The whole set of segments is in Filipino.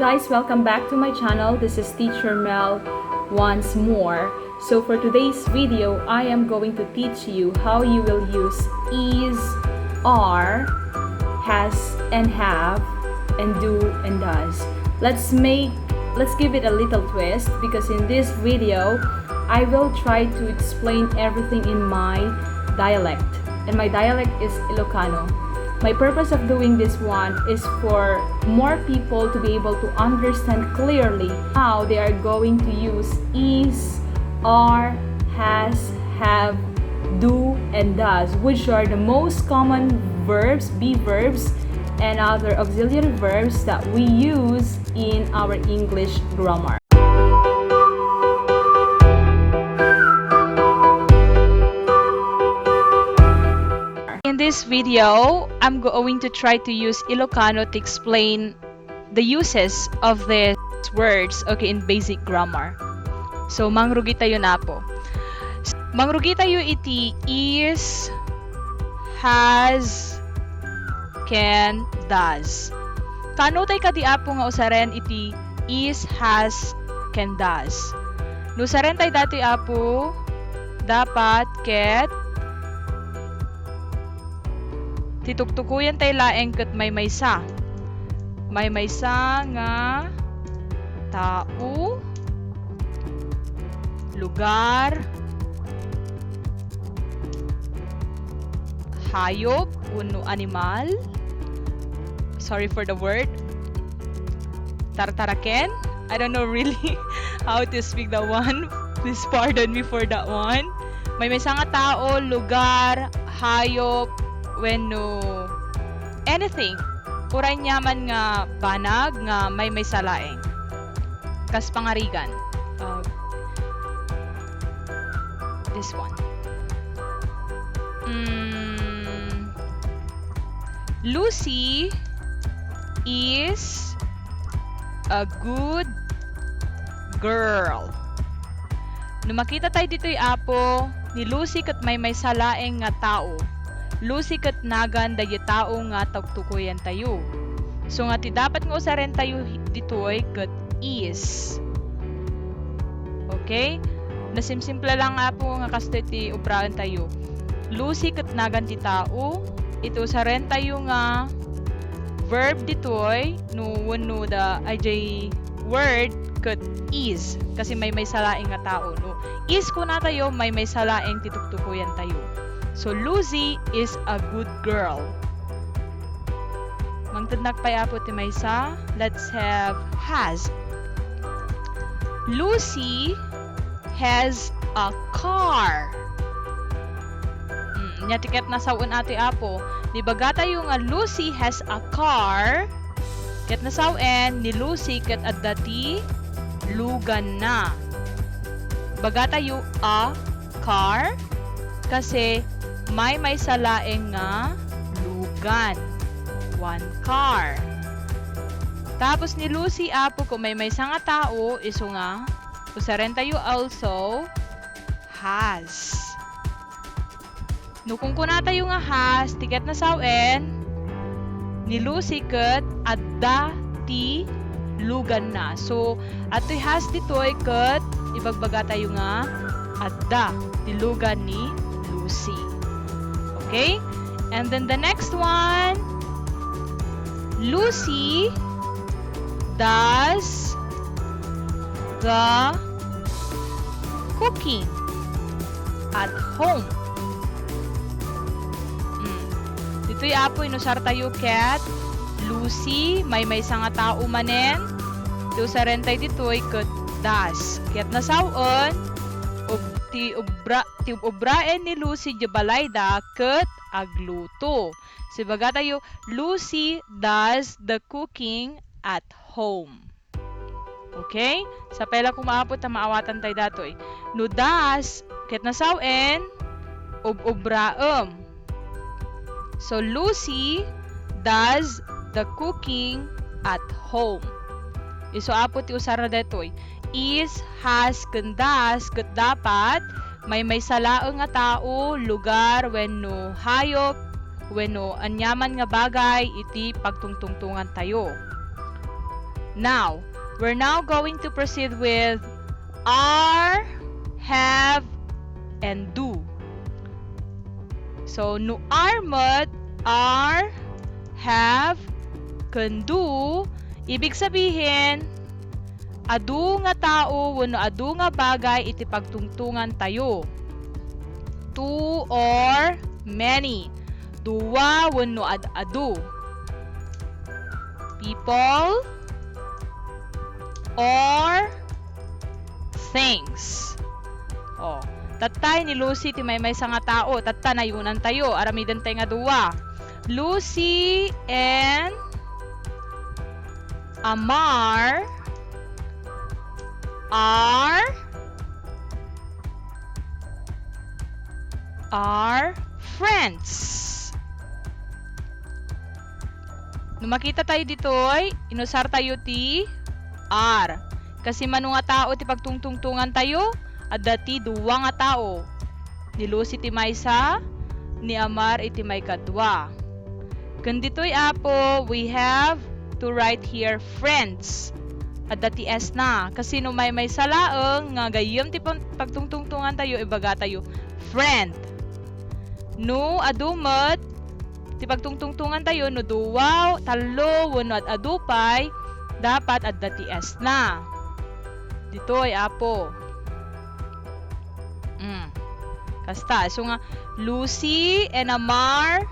guys, welcome back to my channel. This is Teacher Mel once more. So for today's video, I am going to teach you how you will use is, are, has and have, and do and does. Let's give it a little twist, because in this video, I will try to explain everything in my dialect. And my dialect is Ilocano. My purpose of doing this one is for more people to be able to understand clearly how they are going to use is, are, has, have, do, and does, which are the most common verbs, be verbs, and other auxiliary verbs that we use in our English grammar. In this video, I'm going to try to use Ilocano to explain the uses of these words, okay, in basic grammar. So, mangrugi tayo na po. Mangrugi tayo iti is, has, can, does. Kano tayo kadiapo nga usaren iti is, has, can, does. Nusaren tayo dati apo, dapat, ket, tituktukuyan tayo laeng ket may maysa. May maysa nga tao, lugar, hayop, uno animal. Sorry for the word. Tartaraken. I don't know really how to speak that one. Please pardon me for that one. May maysa nga tao, lugar, hayop, wenno anything. Uray nyaman nga banag nga may salaeng. Kas pangarigan. This one. Lucy is a good girl. Nung makita tayo dito'y apo, ni Lucy kat may salaeng nga tao. Lucy kat nagan dayi tao nga tagtukuyan tayo. So nga ti dapat nga usaren tayo dito'y kat is. Okay? Nasimsimple lang nga po nga kasto ti ubraan tayo. Lucy kat nagan ti tao. Ito usaren tayo nga verb dito'y no da aj word kat is. Kasi may salaeng nga tao. No? Is ko na tayo, may salaeng tituktukuyan tayo. So, Lucy is a good girl. Mangtadnak pa po ti maysa. Let's have has. Lucy has a car. Nya tiket na saun ati apo. Di baga tayo nga Lucy has a car. Ket na saun ni Lucy ket adati lugan na. Baga tayo a car kasi may salaeng nga lugan. One car. Tapos ni Lucy apo kung may nga tao, iso nga, usaren tayo also has. Nukung kuna tayo nga has, tiket na sawen, ni Lucy ket adda ti lugan na. So, ato'y has dito'y ket ibagbaga tayo nga adda ti lugan ni Lucy. Okay? And then the next one, Lucy does the cooking at home. Dito'y apo inusar tayo ket Lucy, may nga tao manen. Usaren tayo dito'y ket does. Ket na saon, ti ubraen ni Lucy jabalayda ket agluto. Sibaga tayo, Lucy does the cooking at home. Okay? Sa pela kung maapot na maawatan tayo datoy. No does, ket na sawen, ubraem. So, Lucy does the cooking at home. Iso apo ti usara detoy. Is, has, ken does, ket dapat may salaeng nga tao, lugar, wenno hayop, wenno anyaman nga bagay iti pagtungtungtungan tayo. Now, we're now going to proceed with are, have, and do. So, no are mod, are, have, can do, ibig sabihin, adu nga tao wenno adu nga bagay iti pagtungtungan tayo. Two or many. Duwa wenno adu. People or things. Oh, tatay ni Lucy ti may sa nga tao, tatta na yunan tayo, aramidan tayo nga duwa. Lucy and Amar are friends. Nung makita tayo dito, inusar tayo ti are. Kasi mano nga tao ti pagtungtungtungan tayo, at dati duwa nga tao. Ni Lucy ti maysa, ni Amar iti may kadwa. Kun dito'y apo, we have to write here friends. At dati S na. Kasi no may salaeng nga gayem ti pagtungtungtungan tayo, ibaga tayo friend. No adumat ti pagtungtungtungan tayo, no duwaw, talo, wano at adupay, dapat at dati S na. Dito ay apo. Kasta. So nga, Lucy and Amar,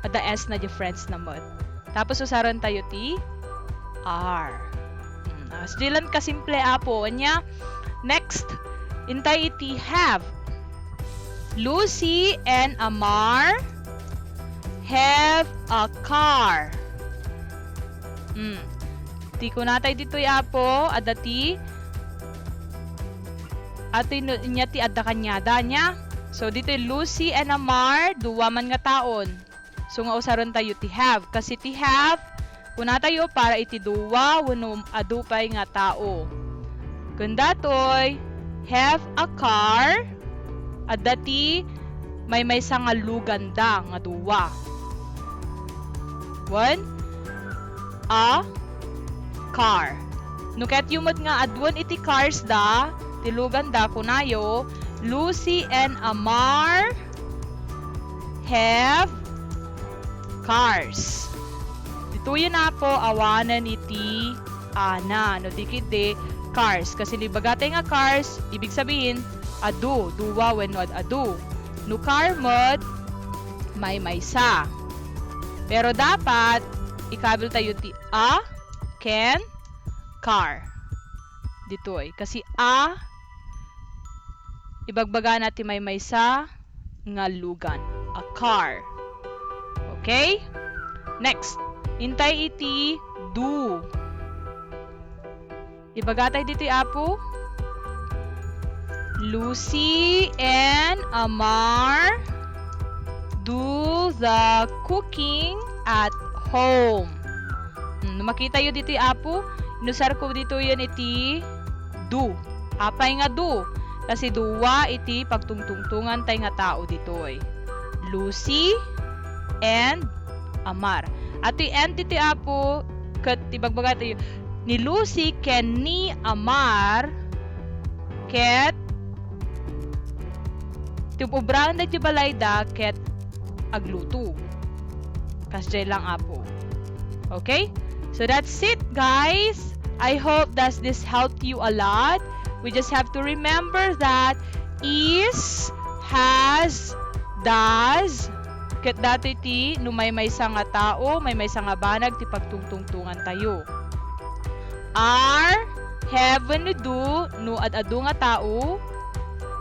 at the S na di friends na mod. Tapos usaran tayo ti are. Stilan kasimple apo. Anya, next, intay iti have. Lucy and Amar have a car. Ti ko natay dito apo, adati ato niya ti adda kanyada niya. So dito Lucy and Amar, duwa man nga taon. So nga usaron tayo ti have. Kasi ti have, kuna tayo para iti duwa wano adupay nga tao. Kunda toy, have a car, adati may nga luganda nga duwa. One, a car. No ket yumod nga adwan iti cars da, tilugan da kunayo, Lucy and Amar have cars. Dito yun na po, awanan iti ana. No, dikit de cars. Kasi libagatay nga cars, ibig sabihin, adu, duwa, wenno adu. No car mod, may maysa. Pero dapat, ikabil tayo ti a, can, car. Dito eh. Kasi a, ibagbaga natin may maysa, nga lugan. A car. Okay? Next. Intay iti do. Ibagatay dito apo. Lucy and Amar do the cooking at home. Makita yun dito apo. Inusar ko dito yun iti do. Apay nga do. Kasi duwa iti pagtungtungtungan tay nga tao dito eh. Lucy and Amar. At the entity apo, kat ibagbaga tayo, ni Lucy ken ni Amar, ket tibubrang na tibalay da, ket agluto. Kasjay lang apo. Okay? So that's it, guys. I hope that this helped you a lot. We just have to remember that is, has, does, ket dati ti no may nga tao, may nga banag ti pagtungtungtungan tayo. Are, have, no do, no adu nga tao,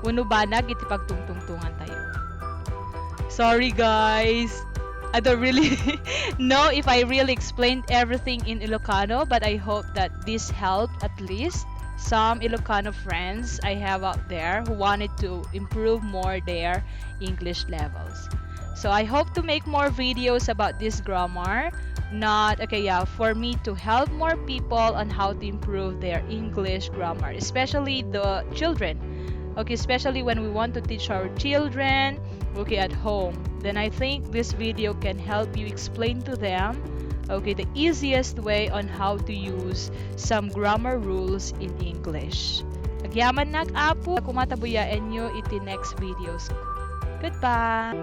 wano banag iti pagtungtungtungan tayo. Sorry guys, I don't really know if I really explained everything in Ilocano, but I hope that this helped at least some Ilocano friends I have out there who wanted to improve more their English levels. So I hope to make more videos about this grammar, for me to help more people on how to improve their English grammar, especially the children. Okay, especially when we want to teach our children, at home. Then I think this video can help you explain to them Okay, the easiest way on how to use some grammar rules in English. Agyaman nak apo, kumatabuyain nyo iti next videos. Goodbye!